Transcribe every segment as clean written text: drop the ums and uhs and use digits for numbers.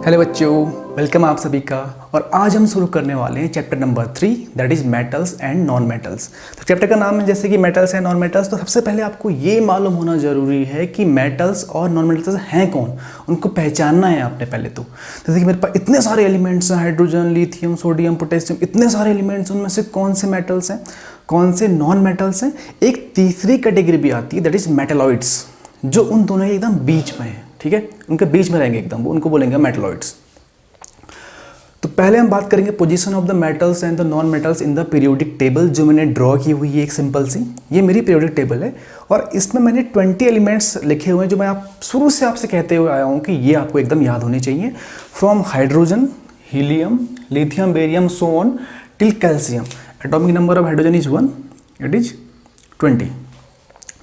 Hello बच्चों, welcome आप सभी का। और आज हम शुरू करने वाले हैं chapter number 3, that is metals and non metals. तो चैप्टर का नाम है जैसे कि मेटल्स एंड नॉन मेटल्स। तो सबसे पहले आपको ये मालूम होना ज़रूरी है कि मेटल्स और नॉन मेटल्स हैं कौन, उनको पहचानना है आपने पहले। तो जैसे कि मेरे पास इतने सारे एलिमेंट्स हैं, हाइड्रोजन, लिथियम, सोडियम, पोटेशियम, इतने सारे एलिमेंट्स, उनमें से कौन से मेटल्स हैं, कौन से नॉन मेटल्स हैं। एक तीसरी कैटेगरी भी आती है, दैट इज़ मेटेलॉइड्स, जो उन दोनों के एकदम बीच में है। ठीक है, उनके बीच में रहेंगे एकदम, वो उनको बोलेंगे मेटलॉइड्स। तो पहले हम बात करेंगे position of the metals and the non metals in the periodic table, जो मैंने ड्रॉ की हुई है एक सिंपल सी। ये मेरी पीरियोडिक टेबल है और इसमें मैंने 20 एलिमेंट्स लिखे हुए हैं, जो मैं आप शुरू से आपसे कहते हुए आया हूँ कि ये आपको एकदम याद होने चाहिए। From hydrogen, helium, lithium, barium, so on till calcium. Atomic number of hydrogen is 1, it is 20।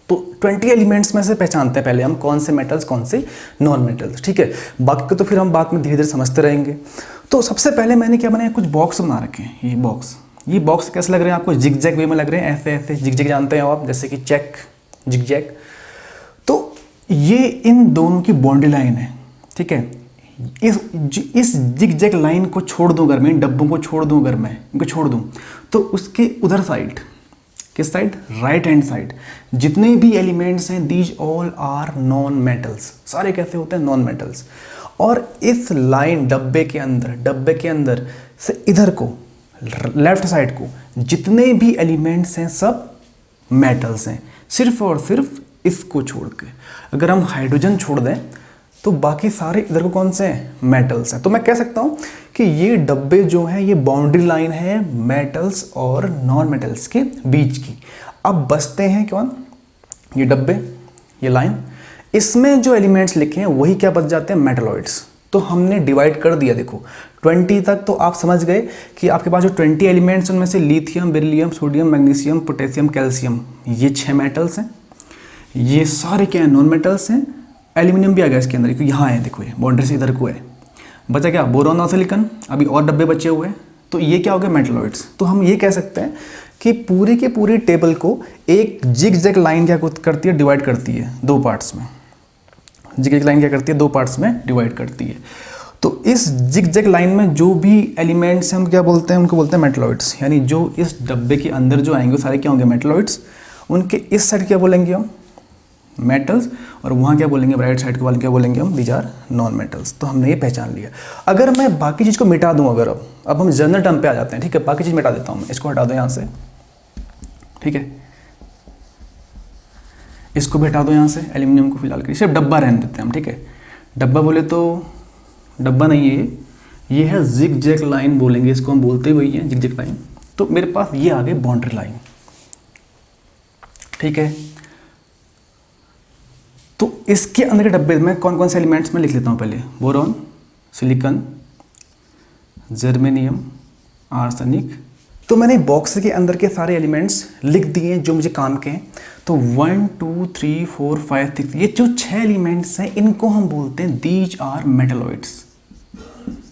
तो 20 एलिमेंट्स में से पहचानते हैं पहले हम कौन से मेटल्स, कौन से नॉन मेटल्स। ठीक है, बाकी को तो फिर हम बाद में धीरे धीरे समझते रहेंगे। तो सबसे पहले मैंने क्या बनाया, कुछ बॉक्स बना रखे हैं। ये बॉक्स कैसे लग रहे हैं आपको, जिग जैग वे में लग रहे हैं, ऐसे ऐसे जिग जैग जानते हैं आप, जैसे कि चेक, जिग जैग। तो ये इन दोनों की बाउंड्री लाइन है। ठीक है, इस जिग जैग लाइन को छोड़ दूं अगर मैं, इन डब्बों को छोड़ दूं अगर मैं, इनको छोड़ दूं, तो उसके उधर साइड, किस साइड, राइट हैंड साइड, जितने भी एलिमेंट्स हैं these all are non metals. सारे कैसे होते हैं, नॉन मेटल्स। और इस लाइन डब्बे के अंदर से इधर को, लेफ्ट साइड को, जितने भी एलिमेंट्स हैं सब मेटल्स हैं, सिर्फ और सिर्फ इसको छोड़ के। अगर हम हाइड्रोजन छोड़ दें तो बाकी सारे इधर को कौन से हैं, मेटल्स हैं। तो मैं कह सकता हूँ कि ये डब्बे जो हैं ये बाउंड्री लाइन है मेटल्स और नॉन मेटल्स के बीच की। अब बचते हैं कौन, ये डब्बे, ये लाइन, इसमें जो एलिमेंट्स लिखे हैं वही क्या बच जाते हैं, मेटलॉइड्स। तो हमने डिवाइड कर दिया, देखो 20 तक तो आप समझ गए कि आपके पास जो 20 एलिमेंट्स उनमें से lithium, beryllium, sodium, magnesium, potassium, calcium, ये 6 मेटल्स हैं। ये सारे क्या हैं, नॉन मेटल्स हैं। एल्यूमिनियम भी आ गया इसके अंदर, क्योंकि यहाँ है, देखो ये बाउंड्री से इधर को है। बचा क्या, बोरॉन और सिलिकॉन, अभी और डब्बे बचे हुए हैं। तो ये क्या हो गया, मेटलॉइड्स। तो हम ये कह सकते हैं कि पूरी की पूरी टेबल को एक जिग जैग लाइन क्या करती है, डिवाइड करती है दो पार्ट्स में। जिग जैग लाइन क्या करती है, दो पार्ट्स में डिवाइड करती है। तो इस जिग जैग लाइन में जो भी एलिमेंट्स हैं हम क्या बोलते हैं, उनको बोलते हैं मेटलॉइड्स। यानी जो इस डब्बे के अंदर जो आएंगे वो सारे क्या होंगे, मेटलॉइड्स। उनके इस साइड क्या बोलेंगे हम, मेटल्स, और वहाँ क्या बोलेंगे, राइट साइड के वाले क्या बोलेंगे हम, दीज आर नॉन मेटल्स। तो हमने ये पहचान लिया। अगर मैं बाकी चीज़ को मिटा दूँ, अगर अब हम जनरल टर्म पे आ जाते हैं। ठीक है, बाकी चीज़ मिटा देता हूँ मैं, इसको हटा दो यहाँ से। ठीक है, इसको भी हटा दो यहाँ से, एल्यूमिनियम को फिलहाल के लिए सिर्फ डब्बा रहने देते हैं हम। ठीक है, डब्बा बोले तो डब्बा नहीं है ये है जिग जैग लाइन बोलेंगे इसको, हम बोलते वही हैं जिग जैग लाइन। तो मेरे पास ये आ गई बाउंड्री लाइन। ठीक है, तो इसके अंदर के डब्बे में कौन कौन से एलिमेंट्स में लिख लेता हूँ पहले, बोरॉन, सिलिकॉन, जर्मेनियम, आर्सेनिक। तो मैंने बॉक्स के अंदर के सारे एलिमेंट्स लिख दिए जो मुझे काम के हैं। तो 1 2 3 4 5 6, ये जो 6 एलिमेंट्स हैं इनको हम बोलते हैं दीज आर मेटलॉइड्स।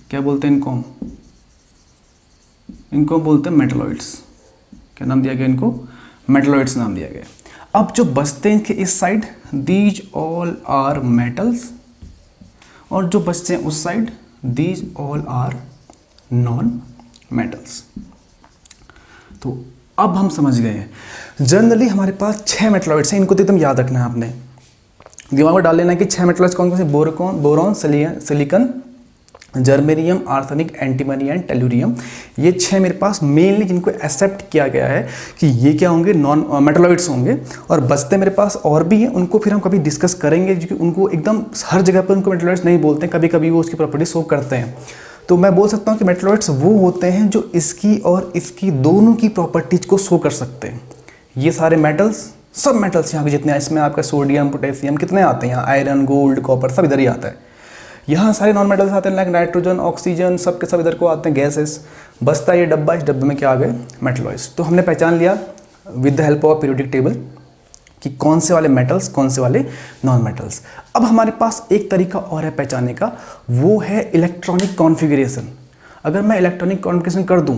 क्या बोलते हैं इनको, इनको बोलते हैं मेटलॉइड्स। क्या नाम दिया गया इनको, मेटलॉइड्स नाम दिया गया। अब जो बचते हैं इनके इस side, these all are metals, और जो बचते हैं उस side, these all are non metals. तो अब हम समझ गए हैं। जनरली हमारे पास 6 मेटलॉइड्स हैं, इनको तो एकदम याद रखना है आपने, दिमाग में डाल लेना है कि 6 मेटलॉइड्स कौन कौन से, boron, silicon, germanium, arsenic, antimony and tellurium. ये 6 मेरे पास मेनली जिनको एक्सेप्ट किया गया है कि ये क्या होंगे, नॉन मेटलॉइड्स होंगे। और बचते मेरे पास और भी हैं, उनको फिर हम कभी डिस्कस करेंगे, क्योंकि उनको एकदम हर जगह पर उनको मेटलॉइड्स नहीं बोलते हैं, कभी कभी वो उसकी प्रॉपर्टी शो करते हैं। तो मैं बोल सकता हूँ कि मेटलॉइड्स वो होते हैं जो इसकी और इसकी दोनों की प्रॉपर्टीज को शो कर सकते हैं। ये सारे मेटल्स, सब मेटल्स यहाँ के जितने हैं, इसमें आपका सोडियम, पोटेशियम कितने आते हैं यहाँ, आयरन, गोल्ड, कॉपर, सब इधर ही आता है। यहाँ सारे नॉन मेटल्स आते हैं, लाइक नाइट्रोजन, ऑक्सीजन, सब के सब इधर को आते हैं, गैसेस। बचता है ये डब्बा, इस डब्बे में क्या आ गए, मेटलॉइड्स। तो हमने पहचान लिया with the help of periodic table कि कौन से वाले मेटल्स, कौन से वाले नॉन मेटल्स। अब हमारे पास एक तरीका और है पहचानने का, वो है इलेक्ट्रॉनिक कॉन्फ़िगरेशन। अगर मैं इलेक्ट्रॉनिक कॉन्फ़िगरेशन कर दूं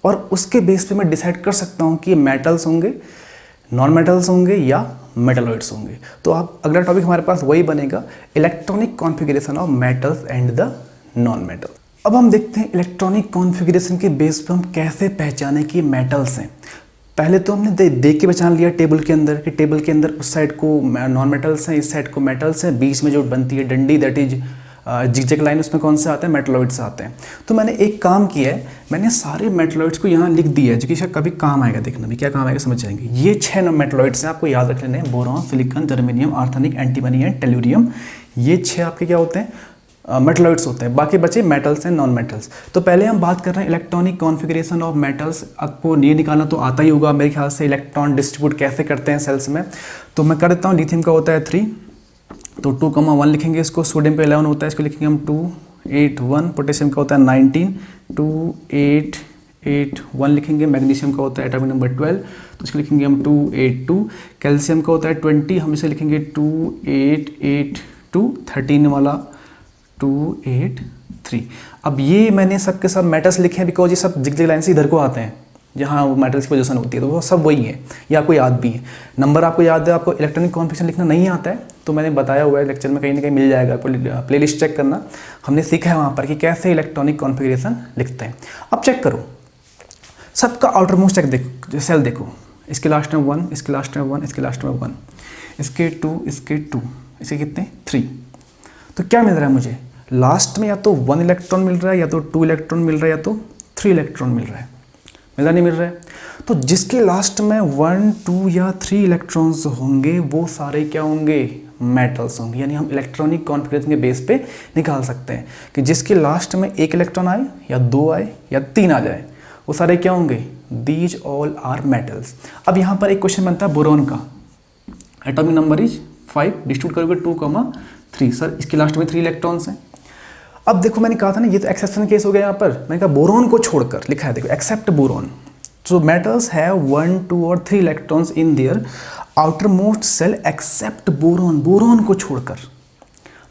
और उसके बेस पे मैं डिसाइड कर सकता हूं कि ये मेटल्स होंगे, नॉन मेटल्स होंगे या मेटलॉइड्स होंगे। तो आप अगला टॉपिक हमारे पास वही बनेगा, electronic configuration of metals and the non metal. अब हम देखते हैं इलेक्ट्रॉनिक कॉन्फ़िगरेशन के बेस पर हम कैसे पहचाने कि मेटल्स हैं। पहले तो हमने देख के पहचान लिया टेबल के अंदर कि टेबल के अंदर उस साइड को नॉन मेटल्स हैं, इस साइड को मेटल्स हैं, बीच में जो बनती है डंडी दैट इज जिगजैग लाइन, उसमें कौन से आते हैं, मेटलॉइड्स आते हैं। तो मैंने एक काम किया है, मैंने सारे मेटलॉइड्स को यहाँ लिख दिया है जो कि शायद कभी काम आएगा, देखना भी क्या काम आएगा समझ जाएंगे। ये 6 मेटलॉइड्स हैं, आपको याद रख लेने हैं, boron, silicon, germanium, arsenic, antimony and tellurium. ये 6 आपके क्या होते हैं, मेटलॉइड्स होते हैं। बाकी बचे मेटल्स एंड नॉन मेटल्स। तो पहले हम बात कर रहे हैं इलेक्ट्रॉनिक कॉन्फ़िगरेशन ऑफ मेटल्स। आपको ये निकालना तो आता ही होगा मेरे ख्याल से, इलेक्ट्रॉन डिस्ट्रीब्यूट कैसे करते हैं सेल्स में। तो मैं कर देता हूँ, लिथियम का होता है 3, तो 2,1 लिखेंगे इसको। सोडियम का 11 होता है, इसको लिखेंगे हम 2,8,1। पोटेशियम का होता है 19, 2,8,1 लिखेंगे। मैग्नीशियम का होता है एटॉमिक नंबर 12, तो इसको लिखेंगे हम 2,8,2। कैल्शियम का होता है 20, हम इसे लिखेंगे 2,8,8,2। 13 वाला 2,8,3। अब ये मैंने सबके सब मेटल्स लिखे हैं बिकॉज ये सब जिगजैग लाइन से इधर को आते हैं जहाँ वो मेटल्स की पोजीशन होती है, तो वो सब वही है। ये आपको याद भी है, नंबर आपको याद है। आपको इलेक्ट्रॉनिक कॉन्फ़िगरेशन लिखना नहीं आता है तो मैंने बताया हुआ है लेक्चर में, कहीं ना कहीं मिल जाएगा, प्लेलिस्ट चेक करना। हमने सीखा है वहाँ पर कि कैसे इलेक्ट्रॉनिक कॉन्फ़िगरेशन लिखते हैं। अब चेक करो, सबका आउटर मोस्ट चेक देखो, सेल देखो, इसके लास्ट में 1, इसके लास्ट में 1, इसके लास्ट में 1, इसके 2, इसके 2, इसके कितने 3। तो क्या मिल रहा है मुझे, लास्ट में या तो 1 इलेक्ट्रॉन मिल रहा है, या तो 2 इलेक्ट्रॉन मिल रहा है, या तो 3 इलेक्ट्रॉन मिल रहा है। मिल रहा नहीं मिल रहा है। तो जिसके लास्ट में 1, 2 या 3 इलेक्ट्रॉन्स होंगे वो सारे क्या होंगे, मेटल्स होंगे। यानी हम इलेक्ट्रॉनिक कॉन्फ़िगरेशन के बेस पे निकाल सकते हैं कि जिसके लास्ट में 1 इलेक्ट्रॉन आए, या 2 आए, या 3 आ जाए, वो सारे क्या होंगे, दीज ऑल आर मेटल्स। अब यहाँ पर एक क्वेश्चन बनता है बोरॉन का, एटॉमिक नंबर इज 5, डिस्ट्रीब्यूट करोगे 2,3। सर इसके लास्ट में 3 इलेक्ट्रॉन्स हैं। अब देखो मैंने कहा था ना, ये तो एक्सेप्शन केस हो गया यहाँ पर। मैंने कहा बोरॉन को छोड़कर, लिखा है देखो, except boron. So metals have 1, 2 और 3 electrons in their outermost shell except boron. Boron को छोड़कर,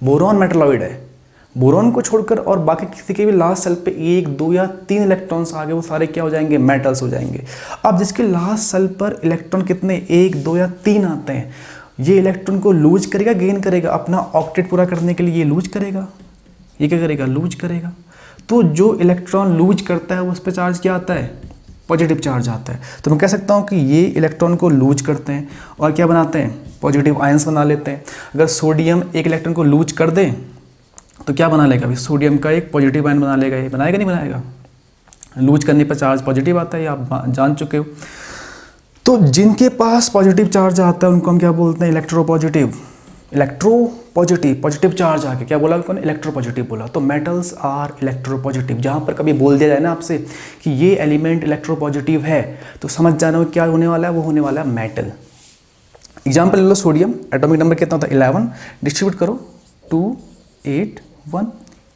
बोरॉन मेटलॉइड है, बोरॉन को छोड़कर और बाकी किसी के भी लास्ट सेल पे 1, 2 या 3 इलेक्ट्रॉन्स आ गए, वो सारे क्या हो जाएंगे, मेटल्स हो जाएंगे। अब जिसके लास्ट सेल पर इलेक्ट्रॉन कितने, 1, 2 या 3 आते हैं, ये इलेक्ट्रॉन को लूज करेगा, गेन करेगा, अपना ऑक्टेट पूरा करने के लिए ये लूज करेगा, ये क्या करेगा, लूज करेगा। तो जो इलेक्ट्रॉन लूज करता है उस पर चार्ज क्या आता है, पॉजिटिव चार्ज आता है। तो मैं कह सकता हूँ कि ये इलेक्ट्रॉन को लूज करते हैं और क्या बनाते हैं, पॉजिटिव आयंस बना लेते हैं। अगर सोडियम एक इलेक्ट्रॉन को लूज कर दे तो क्या बना लेगा, अभी सोडियम का एक पॉजिटिव आयन बना लेगा। ये बनाएगा नहीं बनाएगा, लूज करने पर चार्ज पॉजिटिव आता है, ये आप जान चुके हो। तो जिनके पास पॉजिटिव चार्ज आता है उनको हम क्या बोलते हैं, इलेक्ट्रोपॉजिटिव। इलेक्ट्रोपॉजिटिव, पॉजिटिव चार्ज आके क्या बोला उन्होंने, इलेक्ट्रोपॉजिटिव बोला। तो मेटल्स आर इलेक्ट्रोपॉजिटिव। जहाँ पर कभी बोल दिया जाए ना आपसे कि ये एलिमेंट इलेक्ट्रोपॉजिटिव है, तो समझ जाना क्या होने वाला है, वो होने वाला है मेटल। एग्जाम्पल ले लो, सोडियम, एटॉमिक नंबर कितना होता है 11, डिस्ट्रीब्यूट करो 2, 8, 1।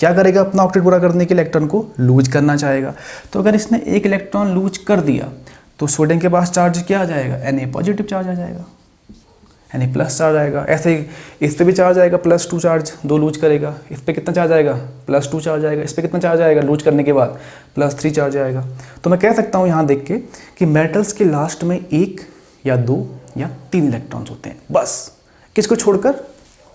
क्या करेगा, अपना ऑक्टेट पूरा करने के इलेक्ट्रॉन को लूज करना चाहेगा। तो अगर इसने एक इलेक्ट्रॉन लूज कर दिया तो सोडियम के पास चार्ज क्या आ जाएगा, Na पॉजिटिव चार्ज आ जाएगा, Na प्लस चार्ज आएगा। ऐसे ही इस पे भी चार्ज आएगा, +2 चार्ज, 2 लूज करेगा, इस पे कितना चार्ज आएगा, +2 चार्ज आएगा, इस पे कितना चार्ज आएगा लूज करने के बाद, +3 चार्ज आएगा। तो मैं कह सकता हूँ यहाँ देख के कि मेटल्स के लास्ट में 1 या 2 या 3 इलेक्ट्रॉन्स होते हैं बस। किसको छोड़कर,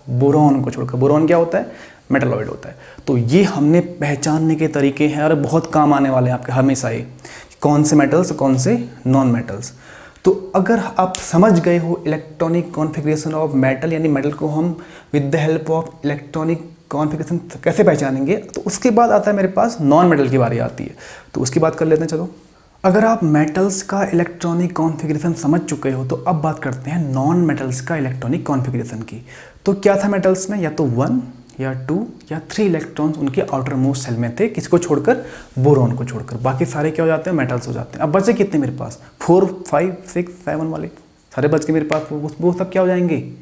बोरॉन को छोड़कर। बोरॉन क्या होता है, मेटलॉइड होता है। तो ये हमने पहचानने के तरीके हैं और बहुत काम आने वाले हैं आपके हमेशा ही, कौन से मेटल्स कौन से नॉन मेटल्स। तो अगर आप समझ गए हो इलेक्ट्रॉनिक कॉन्फ़िगरेशन ऑफ मेटल, यानी मेटल को हम with the help of electronic configuration कैसे पहचानेंगे, तो उसके बाद आता है मेरे पास नॉन मेटल की बारी आती है, तो उसकी बात कर लेते हैं। चलो, अगर आप मेटल्स का इलेक्ट्रॉनिक कॉन्फ़िगरेशन समझ चुके हो तो अब बात करते हैं नॉन मेटल्स का इलेक्ट्रॉनिक कॉन्फ़िगरेशन की। तो क्या था मेटल्स में, या तो 1 या 2 या 3 इलेक्ट्रॉन्स उनके आउटर मोस्ट सेल में थे, किसको छोड़कर, बोरॉन को छोड़कर। बाकी सारे क्या हो जाते हैं, मेटल्स हो जाते हैं। अब बचे कितने मेरे पास, 4, 5, 6, 7 वाले सारे बच के मेरे पास, वो सब क्या हो जाएंगे,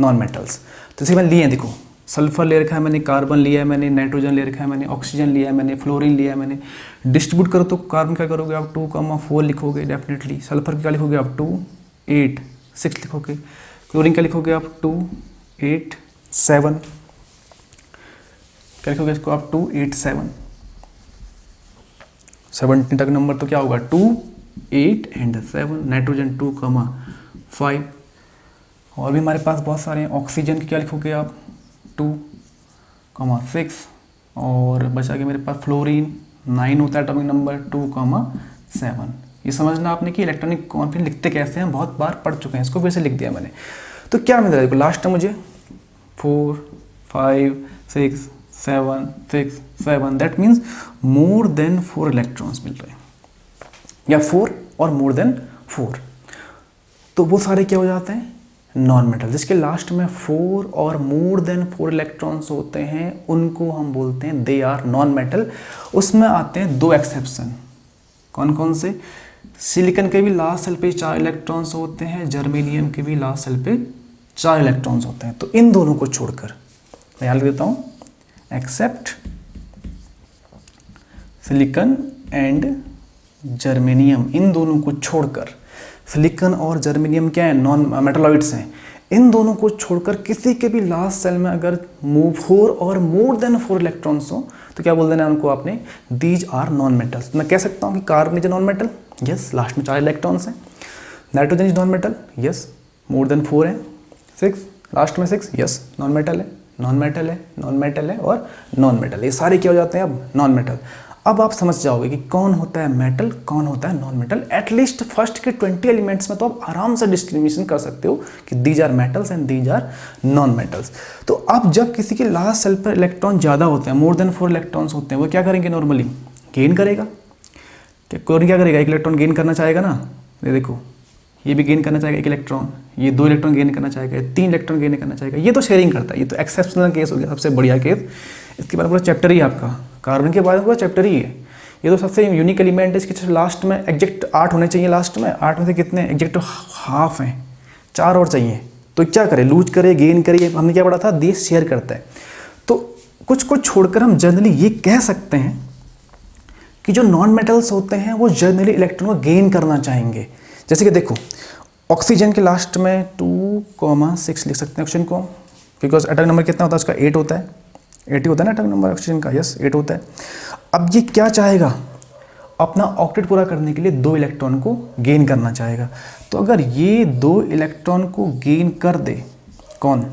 नॉन मेटल्स। तो जैसे मैंने लिए हैं, देखो सल्फर ले रखा है मैंने, कार्बन लिया है मैंने, नाइट्रोजन ले रखा है मैंने, ऑक्सीजन लिया है मैंने, फ्लोरीन लिया है मैंने। डिस्ट्रीब्यूट करो तो कार्बन क्या करोगे आप, 2,4 लिखोगे डेफिनेटली। सल्फर क्या लिखोगे आप, 2, 8, 6 लिखोगे। क्लोरीन क्या लिखोगे आप, 2, 8, 7। क्या लिखोगे इसको आप, 2, 8, 7। 17 तक नंबर तो क्या होगा, 2, 8 एंड 7। नाइट्रोजन 2,5। और भी हमारे पास बहुत सारे हैं। ऑक्सीजन की क्या लिखोगे आप, 2, 6। और बचा के मेरे पास फ्लोरीन 9 होता है एटॉमिक नंबर 2,7। ये समझना आपने कि इलेक्ट्रॉनिक कॉन्फिगरेशन लिखते कैसे हैं, बहुत बार पढ़ चुके हैं इसको, फिर से लिख दिया मैंने। तो क्या मिल रहा है लास्ट में मुझे 4 5 6 7 6 7, that means more than 4 electrons मिल रहे हैं, या 4 और मोर देन 4। तो वो सारे क्या हो जाते हैं, नॉन मेटल। जिसके लास्ट में 4 और मोर देन 4 इलेक्ट्रॉन्स होते हैं उनको हम बोलते हैं दे आर नॉन मेटल। उसमें आते हैं 2 एक्सेप्शन। कौन कौन से? सिलिकॉन के भी लास्ट सेल पे 4 इलेक्ट्रॉन्स होते हैं, जर्मेनियम के भी लास्ट सेल पे 4 इलेक्ट्रॉन्स होते हैं। तो इन दोनों को छोड़कर मैं यहाँ लिख देता हूँ, एक्सेप्ट सिलिकॉन एंड जर्मेनियम, इन दोनों को छोड़कर, सिलिकॉन और जर्मेनियम क्या है, नॉन मेटलॉइड्स हैं, इन दोनों को छोड़कर किसी के भी लास्ट सेल में अगर 4 और मोर देन 4 इलेक्ट्रॉन्स हो तो क्या बोल देना है उनको आपने, दीज आर नॉन मेटल्स। मैं कह सकता हूँ कि carbon is non metal, yes, last में 4 इलेक्ट्रॉन्स हैं। Nitrogen is non metal, yes, more than 4 है। 6, लास्ट में 6, यस, नॉन मेटल है, नॉन मेटल है, नॉन मेटल है और नॉन मेटल। ये सारे क्या हो जाते हैं अब, नॉन मेटल। अब आप समझ जाओगे कि कौन होता है मेटल, कौन होता है नॉन मेटल। एटलीस्ट फर्स्ट के 20 एलिमेंट्स में तो आप आराम से डिस्क्रिमिनेशन कर सकते हो कि these are metals and these are non metals. तो अब जब किसी के लास्ट सेल पर इलेक्ट्रॉन ज़्यादा होते हैं, मोर देन 4 इलेक्ट्रॉन्स होते हैं, वो क्या करेंगे नॉर्मली, गेन करेगा। कौन क्या करेगा, एक इलेक्ट्रॉन गेन करना चाहेगा ना, ये देखो, ये भी गेन करना चाहेगा 1 इलेक्ट्रॉन, ये 2 इलेक्ट्रॉन गेन करना चाहेगा, 3 इलेक्ट्रॉन गेन करना चाहेगा। ये तो शेयरिंग करता है, ये तो एक्सेप्शनल केस हो गया, सबसे बढ़िया केस। इसके बाद पूरा चैप्टर ही आपका, कार्बन के बाद पूरा चैप्टर ही है। ये तो सबसे यूनिक एलिमेंट है, इसके लास्ट में एग्जैक्ट 8 होने चाहिए, लास्ट में 8 में से कितने एग्जैक्ट हाफ हैं, 4 और चाहिए। तो क्या करें, लूज करे, गेन करिए, हमने क्या पढ़ा था, देश शेयर करता है। तो कुछ को छोड़कर हम जनरली ये कह सकते हैं कि जो नॉन मेटल्स होते हैं वो जनरली इलेक्ट्रॉन को गेन करना चाहेंगे। जैसे कि देखो, ऑक्सीजन के लास्ट में 2,6 लिख सकते हैं ऑक्सीजन को, बिकॉज एटॉमिक नंबर कितना होता है उसका, 8 होता है, 8 ही होता है ना एटॉमिक नंबर ऑक्सीजन का, यस 8 होता है। अब ये क्या चाहेगा, अपना ऑक्टेट पूरा करने के लिए 2 इलेक्ट्रॉन को गेन करना चाहेगा। तो अगर ये 2 इलेक्ट्रॉन को गेन कर दे, कौन,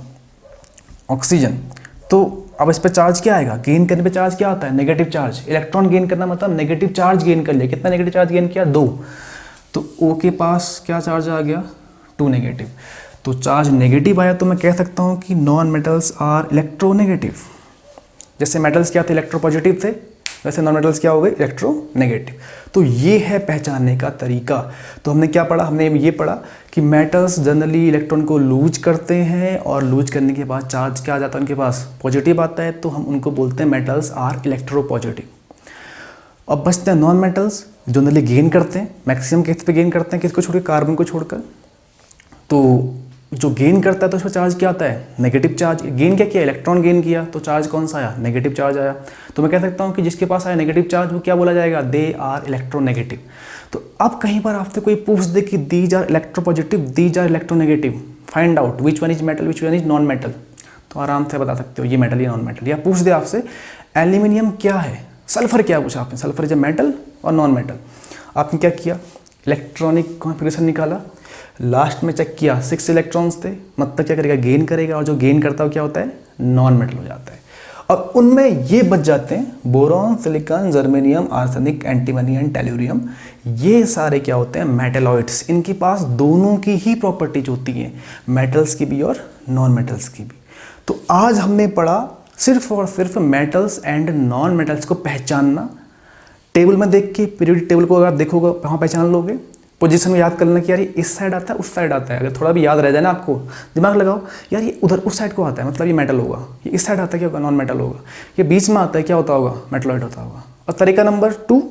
ऑक्सीजन, तो अब इस पर चार्ज क्या आएगा, गेन करने पे चार्ज क्या आता है, नेगेटिव चार्ज। इलेक्ट्रॉन गेन करना मतलब नेगेटिव चार्ज गेन कर लिया। कितना नेगेटिव चार्ज गेन किया, 2। तो O के पास क्या चार्ज आ गया, 2 नेगेटिव। तो चार्ज नेगेटिव आया तो मैं कह सकता हूँ कि नॉन मेटल्स आर इलेक्ट्रोनेगेटिव। जैसे मेटल्स क्या थे, इलेक्ट्रोपॉजिटिव थे, वैसे नॉन मेटल्स क्या हो गए, इलेक्ट्रोनेगेटिव। तो ये है पहचानने का तरीका। तो हमने क्या पढ़ा, हमने ये पढ़ा कि मेटल्स जनरली इलेक्ट्रॉन को लूज करते हैं और लूज करने के बाद चार्ज क्या आ जाता है उनके पास, पॉजिटिव आता है, तो हम उनको बोलते हैं मेटल्स आर इलेक्ट्रोपॉजिटिव। अब बचते हैं नॉन मेटल्स, जनरली गेन करते हैं, मैक्सिमम केस पे गेन करते हैं, किसको छोड़कर, कार्बन को छोड़कर। तो जो गेन करता है तो उसमें चार्ज क्या आता है, नेगेटिव चार्ज। गेन क्या किया, इलेक्ट्रॉन गेन किया, तो चार्ज कौन सा आया, नेगेटिव चार्ज आया। तो मैं कह सकता हूँ कि जिसके पास आया नेगेटिव चार्ज वो क्या बोला जाएगा, दे आर इलेक्ट्रोनेगेटिव। तो अब कहीं पर आपसे कोई पूछ दे कि these are electropositive, these are electronegative, find out which one is metal, which one is non metal, तो आराम से बता सकते हो ये मेटल या नॉन मेटल। या पूछ दे आपसे एल्यूमिनियम क्या है, सल्फर क्या पूछा आपने, सल्फर इज मेटल और नॉन मेटल। आपने क्या किया, इलेक्ट्रॉनिक कॉन्फ़िगरेशन निकाला, लास्ट में चेक किया 6 इलेक्ट्रॉन्स थे, मतलब क्या करेगा, गेन करेगा, और जो गेन करता है क्या होता है, नॉन मेटल हो जाता है। अब उनमें ये बच जाते हैं boron, silicon, germanium, arsenic, antimony and tellurium. ये सारे क्या होते हैं, मेटलॉइड्स। इनके पास दोनों की ही प्रॉपर्टीज होती हैं, मेटल्स की भी और नॉन मेटल्स की भी। तो आज हमने पढ़ा सिर्फ और सिर्फ मेटल्स एंड नॉन मेटल्स को पहचानना। टेबल में देख के, पीरियोडिक टेबल को अगर आप देखोगे वहाँ पहचान लोगे। पोजीशन में याद कर लेना कि यार ये इस साइड आता है, उस साइड आता है। अगर थोड़ा भी याद रह जाए ना आपको, दिमाग लगाओ, यार ये उधर उस साइड को आता है, मतलब ये मेटल होगा। ये इस साइड आता है, क्या होगा, नॉन मेटल होगा। ये बीच में आता है, क्या होता होगा, मेटलॉइड होता होगा। और तरीका नंबर 2,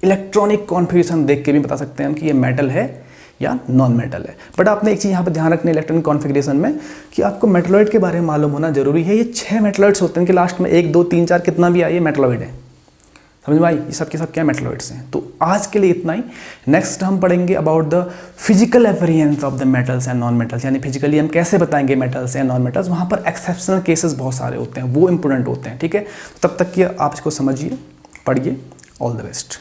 इलेक्ट्रॉनिक कॉन्फ़िगरेशन देख के भी बता सकते हैं हम कि ये मेटल है या नॉन मेटल है। बट आपने एक चीज़ यहाँ पर ध्यान रखनी है इलेक्ट्रॉनिक कॉन्फ़िगरेशन में, कि आपको मेटलॉइड के बारे में मालूम होना जरूरी है। ये 6 मेटलॉइड्स होते हैं कि लास्ट में 1 2 3 4 कितना भी आए, ये मेटलॉइड है। समझ में आई, ये सब के सब क्या मेटलॉइड्स हैं। तो आज के लिए इतना ही। नेक्स्ट हम पढ़ेंगे about the physical appearance of the metals and non metals, यानी फिजिकली हम कैसे बताएंगे मेटल्स एंड नॉन मेटल्स। वहाँ पर एक्सेप्शनल केसेस बहुत सारे होते हैं, वो इंपॉर्टेंट होते हैं, ठीक है। तब तक कि आप इसको समझिए, पढ़िए। All the best.